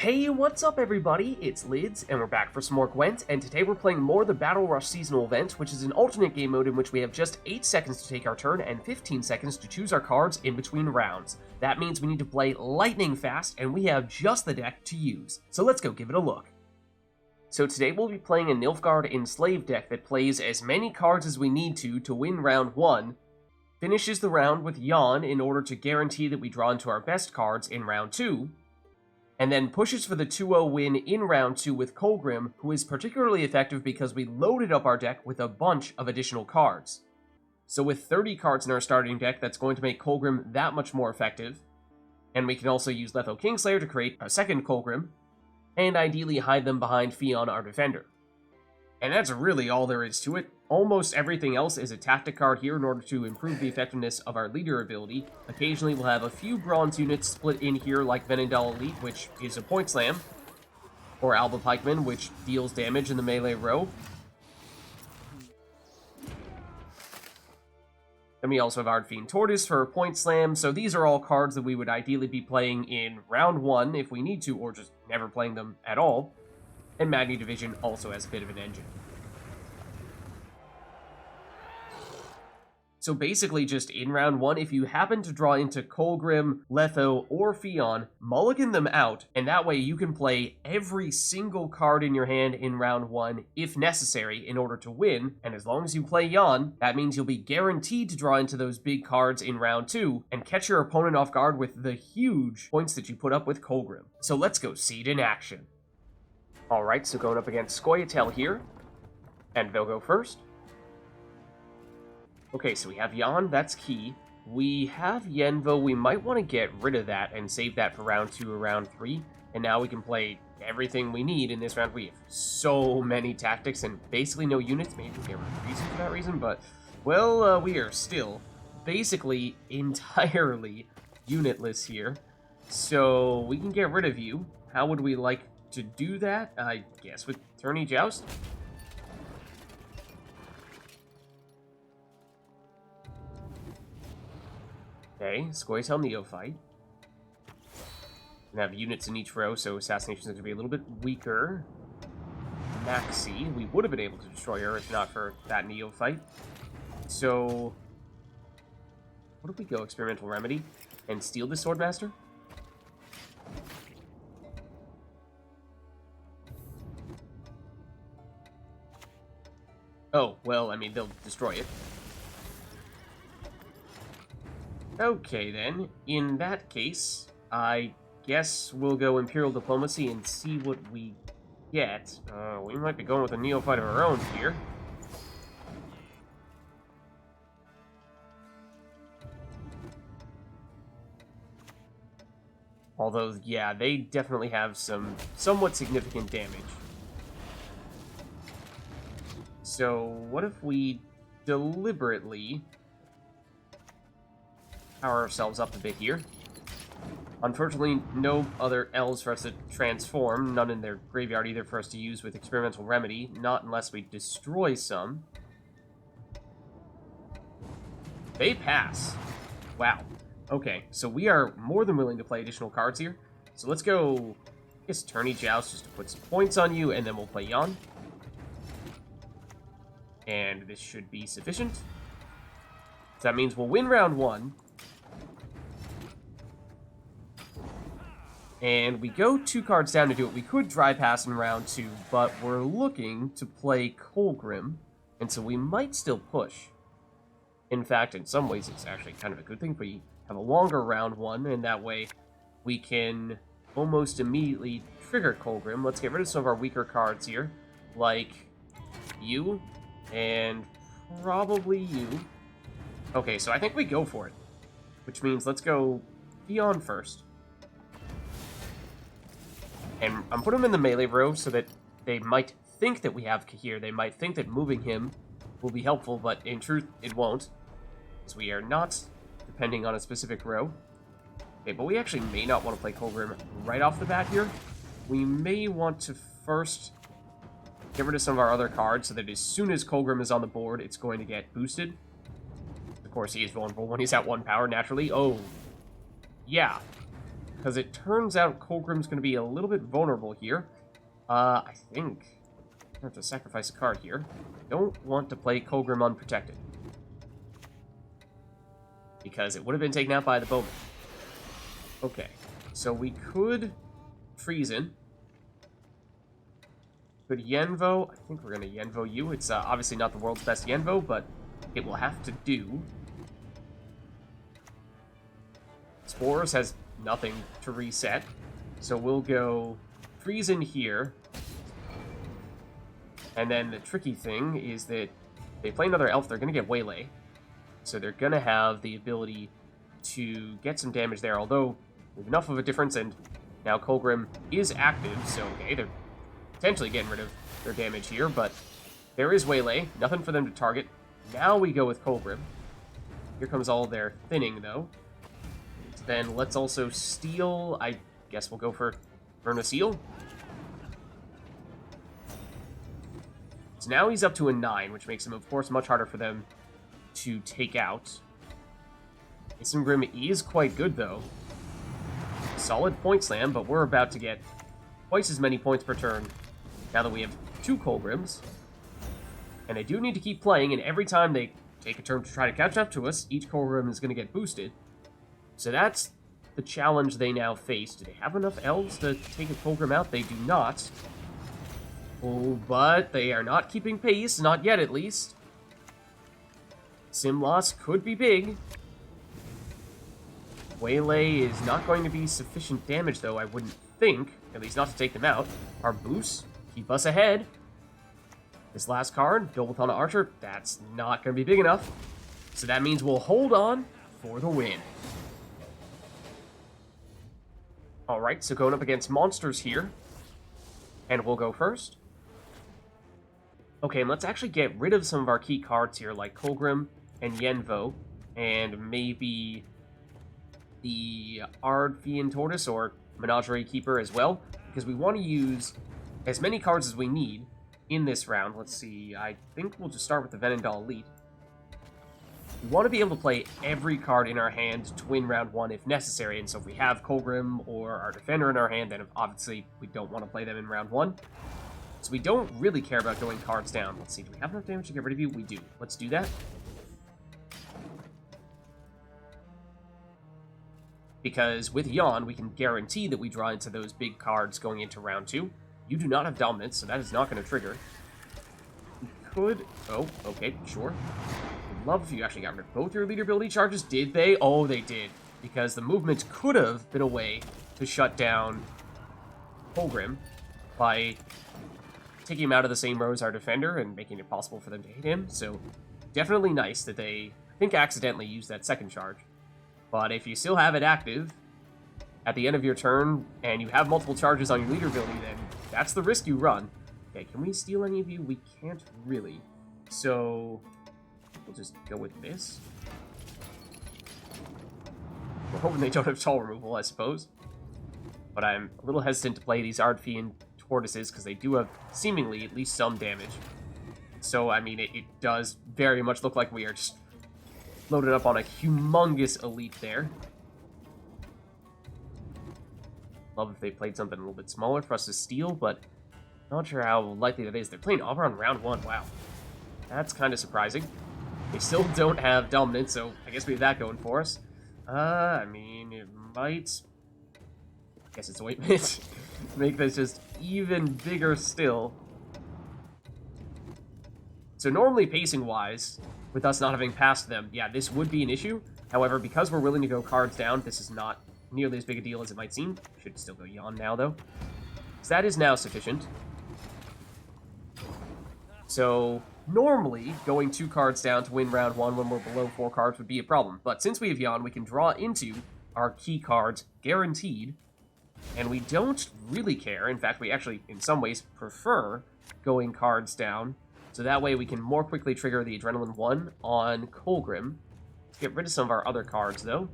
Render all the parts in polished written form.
Hey, what's up everybody? It's Lids, and we're back for some more Gwent, and today we're playing more the Battle Rush Seasonal Event, which is an alternate game mode in which we have just 8 seconds to take our turn and 15 seconds to choose our cards in between rounds. That means we need to play lightning fast, and we have just the deck to use. So let's go give it a look. So today we'll be playing a Nilfgaard Enslave deck that plays as many cards as we need to win round 1, finishes the round with Ffion in order to guarantee that we draw into our best cards in round 2, and then pushes for the 2-0 win in round 2 with Kolgrim, who is particularly effective because we loaded up our deck with a bunch of additional cards. So with 30 cards in our starting deck, that's going to make Kolgrim that much more effective, and we can also use Letho Kingslayer to create a second Kolgrim, and ideally hide them behind Ffion, our defender. And that's really all there is to it. Almost everything else is a tactic card here in order to improve the effectiveness of our leader ability. Occasionally we'll have a few bronze units split in here like Venendal Elite, which is a point slam, or Alba Pikeman, which deals damage in the melee row. Then we also have Ard Feainn Tortoise for a point slam, so these are all cards that we would ideally be playing in round 1 if we need to, or just never playing them at all. And Magne Divison also has a bit of an engine. So basically just in round 1, if you happen to draw into Kolgrim, Letho, or Ffion, mulligan them out, and that way you can play every single card in your hand in round 1 if necessary in order to win, and as long as you play Ffion, that means you'll be guaranteed to draw into those big cards in round 2, and catch your opponent off guard with the huge points that you put up with Kolgrim. So let's go see it in action. Alright, so going up against Scoia'tael here, and they'll go first. Okay, so we have Ffion, that's key. We have Yennefer, we might want to get rid of that and save that for round 2 or round 3, and now we can play everything we need in this round. We have so many tactics and basically no units. Maybe we get rid of Treason for that reason, but, well, we are still basically entirely unitless here. So we can get rid of you. How would we like to do that? I guess with Tourney Joust? Okay, Scoia'tael Neophyte. We have units in each row, so Assassination is going to be a little bit weaker. Maxi, we would have been able to destroy her if not for that Neophyte. So, what if we go Experimental Remedy and steal the Swordmaster? Oh, well, I mean, they'll destroy it. Okay, then. In that case, I guess we'll go Imperial Diplomacy and see what we get. We might be going with a Neophyte of our own here. Although, yeah, they definitely have some somewhat significant damage. So, what if we deliberately power ourselves up a bit here? Unfortunately, no other elves for us to transform, none in their graveyard either for us to use with Experimental Remedy, not unless we destroy some. They pass. Wow. Okay, so we are more than willing to play additional cards here. So let's go, I guess, Tourney Joust just to put some points on you, and then we'll play Ffion. And this should be sufficient. So that means we'll win round 1. And we go 2 cards down to do it. We could dry pass in round 2, but we're looking to play Kolgrim, and so we might still push. In fact, in some ways, it's actually kind of a good thing if we have a longer round 1, and that way we can almost immediately trigger Kolgrim. Let's get rid of some of our weaker cards here, like you, and probably you. Okay, so I think we go for it, which means let's go Ffion first. And I'm putting him in the melee row so that they might think that we have Kahir. They might think that moving him will be helpful, but in truth, it won't, because we are not depending on a specific row. Okay, but we actually may not want to play Kolgrim right off the bat here. We may want to first get rid of some of our other cards so that as soon as Kolgrim is on the board, it's going to get boosted. Of course, he is vulnerable when he's at 1 power, naturally. Oh, yeah. because it turns out Kolgrim's going to be a little bit vulnerable here. I think I have to sacrifice a card here. Don't want to play Kolgrim unprotected, because it would have been taken out by the bowman. Okay, so we could Treason. Could Yenvo. I think we're going to Yenvo you. It's obviously not the world's best Yenvo, but it will have to do. Spores has nothing to reset, so we'll go Treason here. And then the tricky thing is that if they play another elf, they're going to get Waylay. So they're going to have the ability to get some damage there, although we have enough of a difference, and now Kolgrim is active, so okay, they're potentially getting rid of their damage here, but there is Waylay, nothing for them to target. Now we go with Kolgrim. Here comes all their thinning, though. So then let's also steal. I guess we'll go for Burn a Seal. So now he's up to a 9, which makes him, of course, much harder for them to take out. Isengrim is quite good, though. Solid point slam, but we're about to get twice as many points per turn now that we have 2 Kolgrims. And they do need to keep playing, and every time they take a turn to try to catch up to us, each Kolgrim is going to get boosted. So that's the challenge they now face. Do they have enough elves to take a Kolgrim out? They do not. Oh, but they are not keeping pace, not yet at least. Sim loss could be big. Waylay is not going to be sufficient damage, though, I wouldn't think. At least not to take them out. Our boosts keep us ahead. This last card, Dolethon Archer, that's not going to be big enough. So that means we'll hold on for the win. Alright, so going up against monsters here. And we'll go first. Okay, and let's actually get rid of some of our key cards here, like Kolgrim and Yenvo, and maybe the Ard Feainn Tortoise or Menagerie Keeper as well, because we want to use as many cards as we need in this round. Let's see, I think we'll just start with the Venendal Elite. We want to be able to play every card in our hand to win round 1 if necessary, and so if we have Kolgrim or our Defender in our hand, then obviously we don't want to play them in round 1. So we don't really care about going cards down. Let's see, do we have enough damage to get rid of you? We do. Let's do that. Because with Yon, we can guarantee that we draw into those big cards going into round 2. You do not have Dominance, so that is not going to trigger. We could... Oh, okay, sure. I'd love if you actually got rid of both your leader ability charges. Did they? Oh, they did. Because the movement could have been a way to shut down Kolgrim by taking him out of the same row as our defender and making it possible for them to hit him. So definitely nice that they, I think, accidentally used that second charge. But if you still have it active at the end of your turn and you have multiple charges on your leader ability, then that's the risk you run. Okay, can we steal any of you? We can't really. So we'll just go with this. We're hoping they don't have toll removal, I suppose. But I'm a little hesitant to play these Ard Feainn Tortoises because they do have seemingly at least some damage. So, I mean, it does very much look like we are just loaded up on a humongous elite there. Love if they played something a little bit smaller for us to steal, but not sure how likely that is. They're playing Auburn round 1. Wow. That's kind of surprising. They still don't have Dominance, so I guess we have that going for us. I mean, it might... I guess it's Ointment. Make this just even bigger still. So normally, pacing-wise, with us not having passed them, yeah, this would be an issue. However, because we're willing to go cards down, this is not nearly as big a deal as it might seem. Should still go Yon now, though. So that is now sufficient. So normally, going 2 cards down to win round 1 when we're below 4 cards would be a problem. But since we have Yon, we can draw into our key cards guaranteed. And we don't really care. In fact, we actually, in some ways, prefer going cards down. So that way we can more quickly trigger the Adrenaline 1 on Kolgrim. Let's get rid of some of our other cards, though.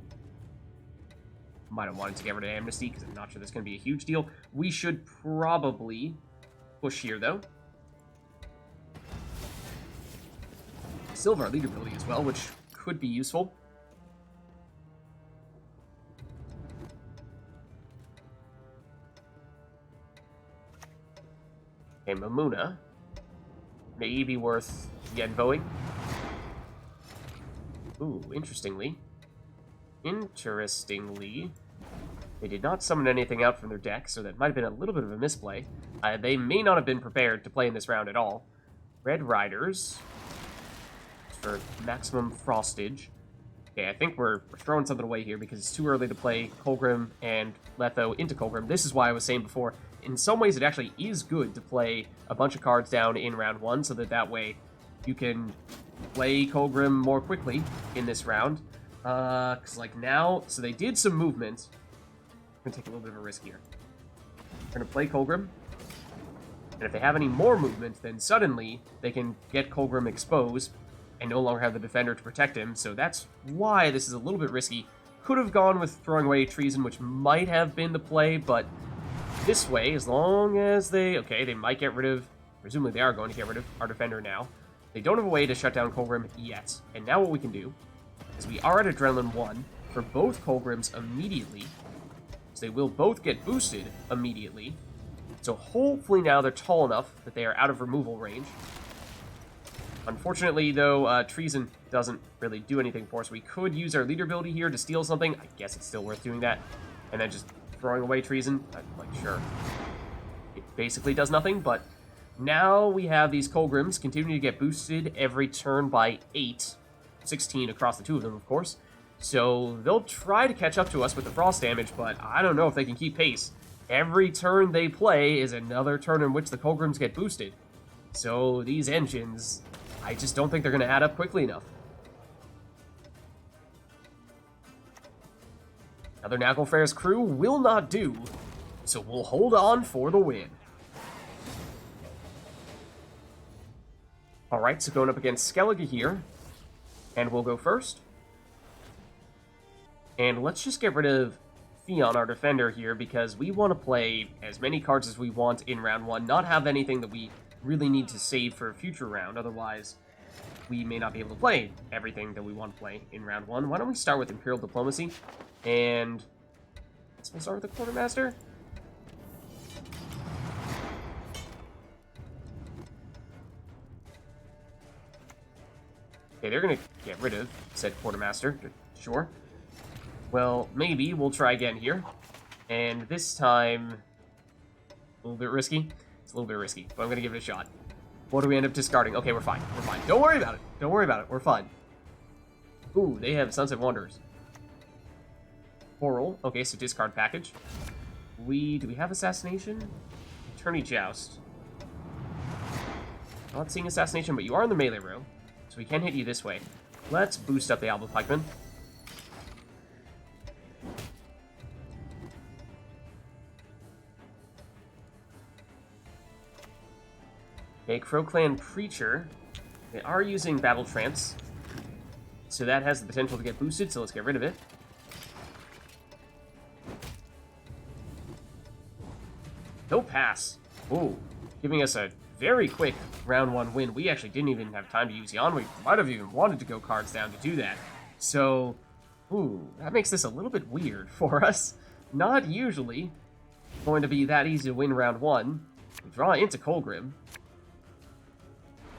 Might have wanted to get rid of Amnesty, because I'm not sure that's going to be a huge deal. We should probably push here, though. Still have our leader ability as well, which could be useful. Okay, Mamuna. May be worth Yenvoing. Ooh, interestingly, they did not summon anything out from their deck, so that might have been a little bit of a misplay. They may not have been prepared to play in this round at all. Red Riders for maximum frostage. Okay, I think we're throwing something away here because it's too early to play Kolgrim and Letho into Kolgrim. This is why I was saying before, in some ways it actually is good to play a bunch of cards down in round 1, so that way you can play Kolgrim more quickly in this round. Because like now, so they did some movement. I'm going to take a little bit of a risk here. We're going to play Kolgrim. And if they have any more movement, then suddenly they can get Kolgrim exposed and no longer have the defender to protect him. So that's why this is a little bit risky. Could have gone with throwing away Treason, which might have been the play, but this way, as long as they might get rid of, presumably they are going to get rid of our defender now. They don't have a way to shut down Kolgrim yet. And now what we can do is we are at Adrenaline 1 for both Kolgrims immediately. So they will both get boosted immediately. So hopefully now they're tall enough that they are out of removal range. Unfortunately, though, Treason doesn't really do anything for us. We could use our leader ability here to steal something. I guess it's still worth doing that. And then just throwing away Treason. I'm like, sure. It basically does nothing, but now we have these Kolgrims continuing to get boosted every turn by 8. 16 across the two of them, of course. So they'll try to catch up to us with the frost damage, but I don't know if they can keep pace. Every turn they play is another turn in which the Kolgrims get boosted. So these engines, I just don't think they're going to add up quickly enough. Another Naglfar's crew will not do, so we'll hold on for the win. Alright, so going up against Skellige here. And we'll go first. And let's just get rid of Ffion, our defender, here, because we want to play as many cards as we want in round 1, not have anything that we really need to save for a future round, otherwise we may not be able to play everything that we want to play in round 1. Why don't we start with Imperial Diplomacy, and we'll start with the Quartermaster. Okay, they're going to get rid of said Quartermaster. Sure. Well, maybe we'll try again here. And this time, a little bit risky. It's a little bit risky, but I'm going to give it a shot. What do we end up discarding? Okay, we're fine. We're fine. Don't worry about it. Don't worry about it. We're fine. Ooh, they have Sunset Wanderers. Coral. Okay, so discard package. Do we have Assassination? Tourney Joust. Not seeing Assassination, but you are in the melee row. So we can hit you this way. Let's boost up the Alba Pikeman. Okay, Crow Clan Preacher. They are using Battle Trance. So that has the potential to get boosted, so let's get rid of it. No pass. Ooh, giving us a very quick round 1 win. We actually didn't even have time to use Yon. We might have even wanted to go cards down to do that. So, ooh, that makes this a little bit weird for us. Not usually going to be that easy to win round 1. We draw into Kolgrim.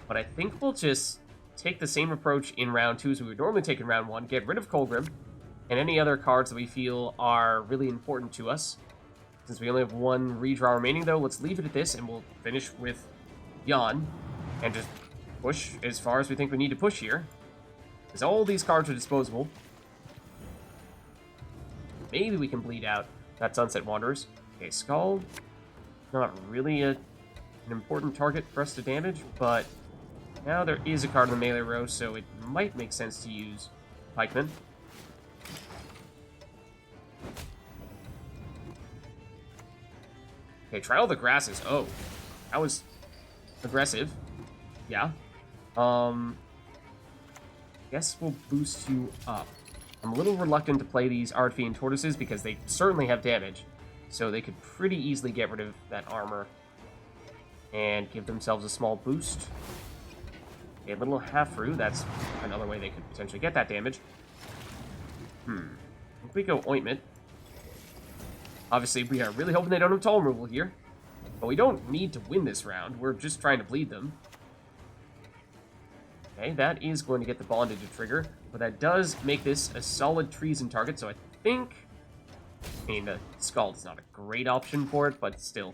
But I think we'll just take the same approach in round 2 as we would normally take in round 1. Get rid of Kolgrim and any other cards that we feel are really important to us. Since we only have 1 redraw remaining, though, let's leave it at this, and we'll finish with Yon, and just push as far as we think we need to push here. Because all these cards are disposable. Maybe we can bleed out that Sunset Wanderers. Okay, Scald. Not really an important target for us to damage, but now there is a card in the melee row, so it might make sense to use Pikeman. Okay, Trial of the Grasses. Oh, that was aggressive. Yeah. Guess we'll boost you up. I'm a little reluctant to play these Ard Feainn Tortoises because they certainly have damage. So they could pretty easily get rid of that armor and give themselves a small boost. A little half-through, that's another way they could potentially get that damage. If we go Ointment. Obviously, we are really hoping they don't have tall removal here. But we don't need to win this round. We're just trying to bleed them. Okay, that is going to get the bondage to trigger. But that does make this a solid treason target, so I think... I mean, the Scald is not a great option for it, but still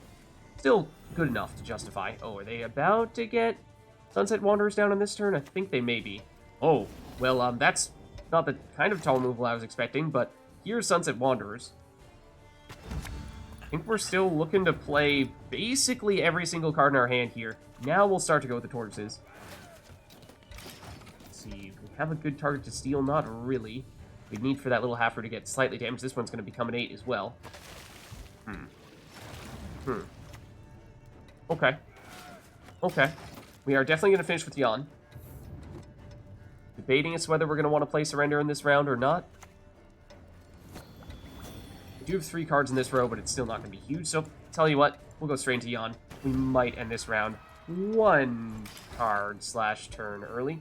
good enough to justify. Oh, are they about to get Sunset Wanderers down on this turn? I think they may be. Oh, well, that's not the kind of tall removal I was expecting, but here's Sunset Wanderers. I think we're still looking to play basically every single card in our hand here. Now we'll start to go with the Tortoises. Let's see, we have a good target to steal? Not really. We'd need for that little halfer to get slightly damaged. This one's going to become an 8 as well. Okay. Okay. We are definitely going to finish with Jan. Debating as to whether we're going to want to play Surrender in this round or not. We do have 3 cards in this row, but it's still not going to be huge. So, tell you what, we'll go straight into Jan. We might end this round 1 card / turn early.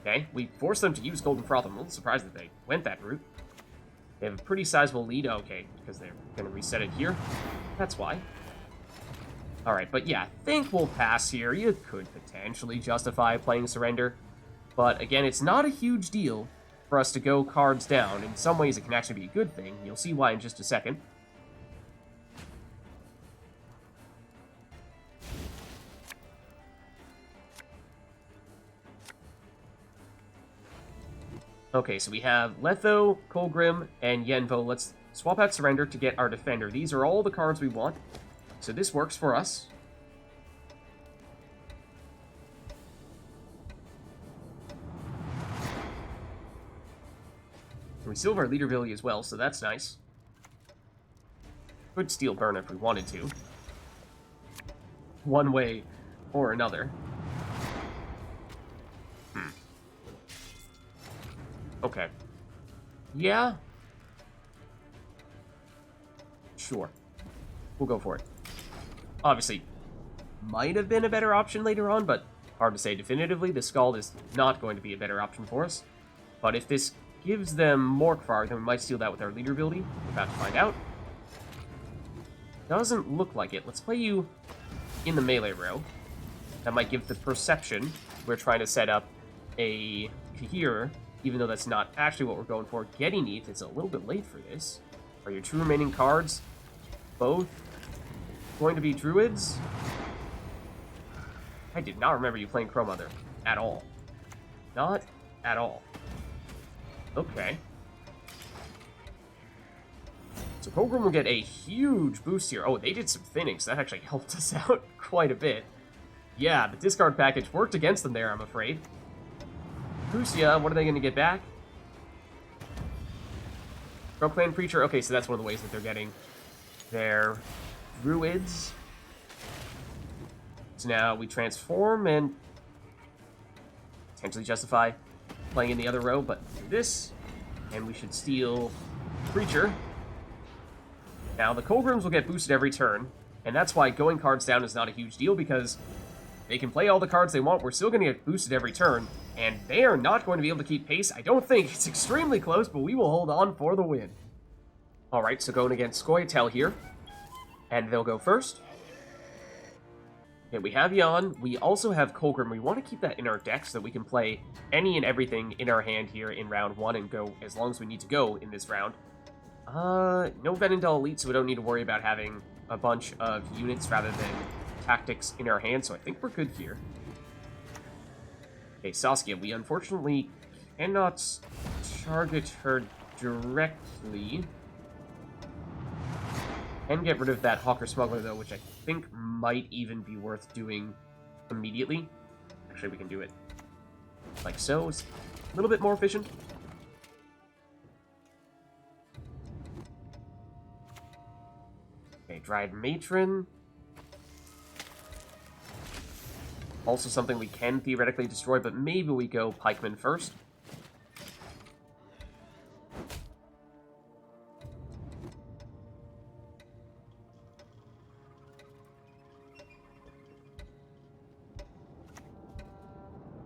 Okay, we forced them to use Golden Froth. I'm a little surprised that they went that route. They have a pretty sizable lead. Okay, because they're going to reset it here. That's why. Alright, but yeah, I think we'll pass here. You could potentially justify playing Surrender. But again, it's not a huge deal for us to go cards down. In some ways, it can actually be a good thing. You'll see why in just a second. Okay, so we have Letho, Kolgrim, and Yennefer. Let's swap out Surrender to get our Defender. These are all the cards we want, so this works for us. And we still have our leader ability as well, so that's nice. Could steal Burn if we wanted to. One way or another. Okay. Yeah. Sure. We'll go for it. Obviously, might have been a better option later on, but hard to say definitively. The Scald is not going to be a better option for us. But if this gives them Morkvar, then we might steal that with our leader ability. We're about to find out. Doesn't look like it. Let's play you in the melee row. That might give the perception we're trying to set up a Kahir, even though that's not actually what we're going for. Getting Neath, it's a little bit late for this. Are your 2 remaining cards both going to be Druids? I did not remember you playing Crow Mother at all. Not at all. Okay. So Kolgrim will get a huge boost here. Oh, they did some thinning, so that actually helped us out quite a bit. Yeah, the discard package worked against them there, I'm afraid. Pusia, what are they going to get back? Crow Clan Preacher. Okay, so that's one of the ways that they're getting their Druids. So now we transform and potentially justify playing in the other row, but do this, and we should steal Preacher. Now, the Kolgrims will get boosted every turn, and that's why going cards down is not a huge deal, because they can play all the cards they want. We're still going to get boosted every turn, and they are not going to be able to keep pace. I don't think. It's extremely close, but we will hold on for the win. Alright, so going against Scoia'tael here, and they'll go first. Okay, we have Jan. We also have Kolgrim. We want to keep that in our deck so that we can play any and everything in our hand here in round 1 and go as long as we need to go in this round. No Venendal Elite, so we don't need to worry about having a bunch of units rather than tactics in our hand, so I think we're good here. Okay, Saskia, we unfortunately cannot target her directly. Can get rid of that Hawker Smuggler, though, which I think might even be worth doing immediately. Actually, we can do it like so. It's a little bit more efficient. Okay, Dryad Matron. Also something we can theoretically destroy, but maybe we go Pikeman first.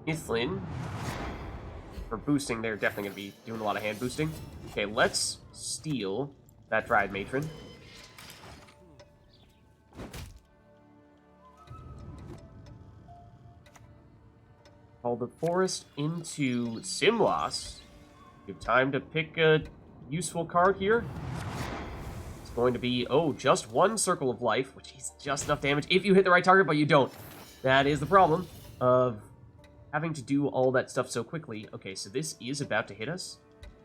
Ithlin. For boosting, they're definitely going to be doing a lot of hand boosting. Okay, let's steal that Dryad Matron. Call the forest into Simlas. You have time to pick a useful card here. It's going to be, oh, just one Circle of Life, which is just enough damage if you hit the right target, but you don't. That is the problem of having to do all that stuff so quickly. Okay, so this is about to hit us.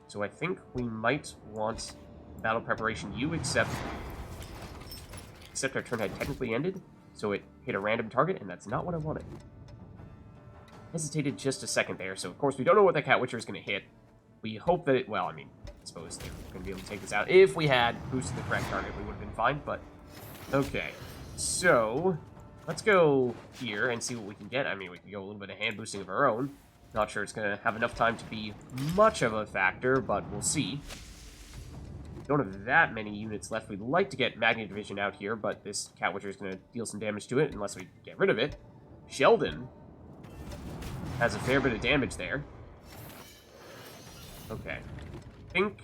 So I think we might want Battle Preparation U, except our turn had technically ended, so it hit a random target, and that's not what I wanted. Hesitated just a second there, so of course we don't know what that Cat Witcher is going to hit. We hope that it, well, I mean, I suppose they're going to be able to take this out. If we had boosted the correct target, we would have been fine, but okay. So, let's go here and see what we can get. I mean, we can go a little bit of hand boosting of our own. Not sure it's going to have enough time to be much of a factor, but we'll see. Don't have that many units left. We'd like to get Magne Divison out here, but this Cat Witcher is going to deal some damage to it unless we get rid of it. Sheldon has a fair bit of damage there. Okay. I think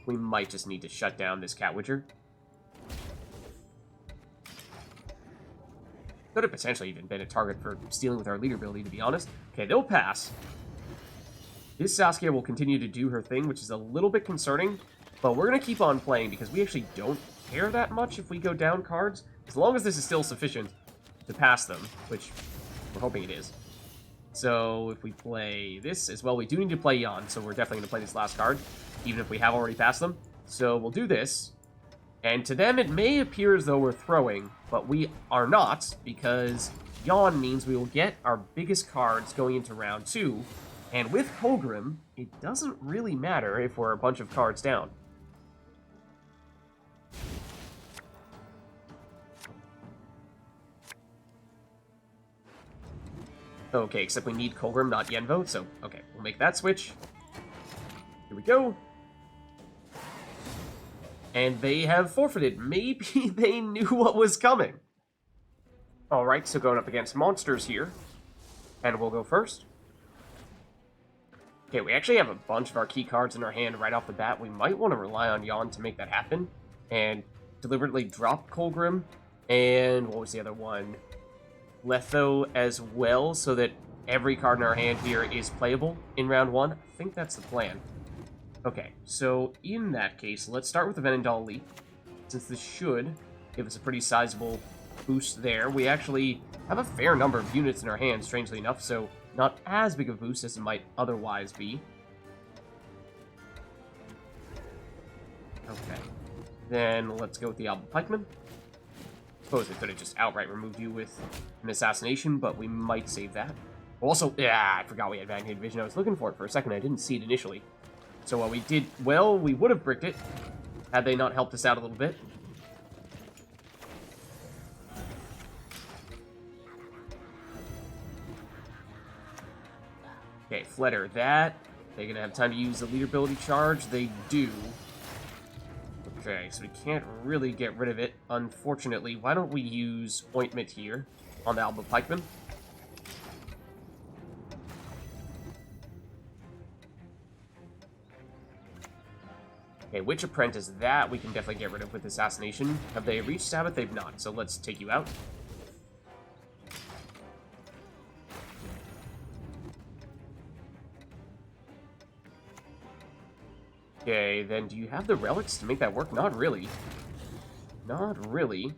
we might just need to shut down this Cat Witcher. Could have potentially even been a target for stealing with our leader ability, to be honest. Okay, they'll pass. This Saskia will continue to do her thing, which is a little bit concerning, but we're going to keep on playing because we actually don't care that much if we go down cards, as long as this is still sufficient to pass them, which we're hoping it is. So if we play this as well, we do need to play Jan, so we're definitely going to play this last card, even if we have already passed them. So we'll do this, and to them it may appear as though we're throwing, but we are not, because Jan means we will get our biggest cards going into round 2, and with Kolgrim, it doesn't really matter if we're a bunch of cards down. Okay, except we need Kolgrim, not Yenvo, so, okay, we'll make that switch. Here we go. And they have forfeited. Maybe they knew what was coming. Alright, so going up against monsters here. And we'll go first. Okay, we actually have a bunch of our key cards in our hand right off the bat. We might want to rely on Jan to make that happen. And deliberately drop Kolgrim. And what was the other one? Letho as well, so that every card in our hand here is playable in round 1. I think that's the plan. Okay, so in that case, let's start with the Venendal Elite, since this should give us a pretty sizable boost there. We actually have a fair number of units in our hand, strangely enough, so not as big of a boost as it might otherwise be. Okay, then let's go with the Alba Pikeman. Suppose we could have just outright removed you with an Assassination, but we might save that. Also, yeah, I forgot we had Magne Divison. I was looking for it for a second. I didn't see it initially. So while we did well, we would have bricked it had they not helped us out a little bit. Okay, Flutter that. They're going to have time to use the leader ability charge. They do. Okay, so we can't really get rid of it, unfortunately. Why don't we use Ointment here on the Alba Pikeman? Okay, Witch Apprentice, that we can definitely get rid of with Assassination. Have they reached Sabbath? They've not, so let's take you out. Okay, then do you have the relics to make that work? Not really. Not really.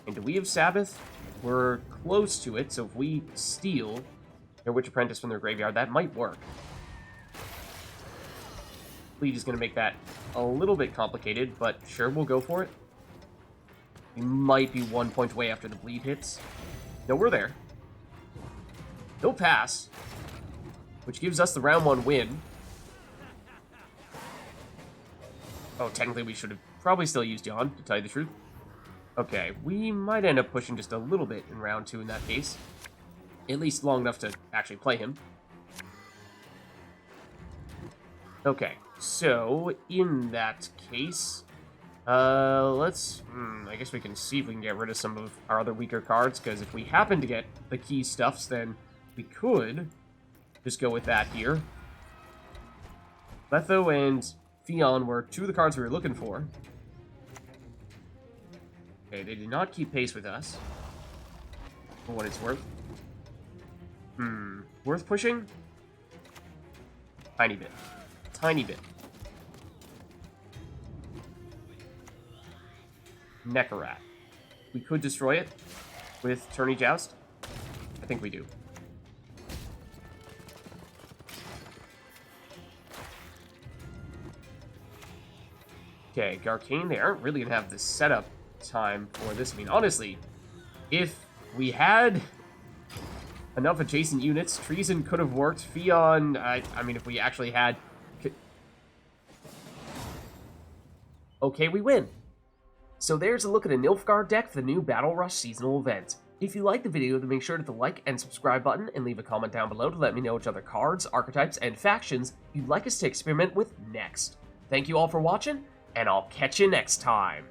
And do we have Sabbath? We're close to it, so if we steal their Witch Apprentice from their graveyard, that might work. Bleed is going to make that a little bit complicated, but sure, we'll go for it. We might be 1 point away after the bleed hits. No, we're there. They'll pass, which gives us the round 1 win. Oh, technically we should have probably still used Jan, to tell you the truth. Okay, we might end up pushing just a little bit in round 2 in that case. At least long enough to actually play him. Okay, so in that case, let's, I guess we can see if we can get rid of some of our other weaker cards, because if we happen to get the key stuffs, then we could just go with that here. Letho and Ffion were 2 of the cards we were looking for. Okay, they did not keep pace with us, for what it's worth. Worth pushing? Tiny bit. Tiny bit. Neckarat. We could destroy it with Tourney Joust. I think we do. Okay, Garcane, they aren't really going to have the setup time for this. I mean, honestly, if we had enough adjacent units, Treason could have worked. Ffion, I mean, if we actually had... Okay, we win. So there's a look at a Nilfgaard deck for the new Battle Rush seasonal event. If you liked the video, then make sure to hit the like and subscribe button and leave a comment down below to let me know which other cards, archetypes, and factions you'd like us to experiment with next. Thank you all for watching, and I'll catch you next time.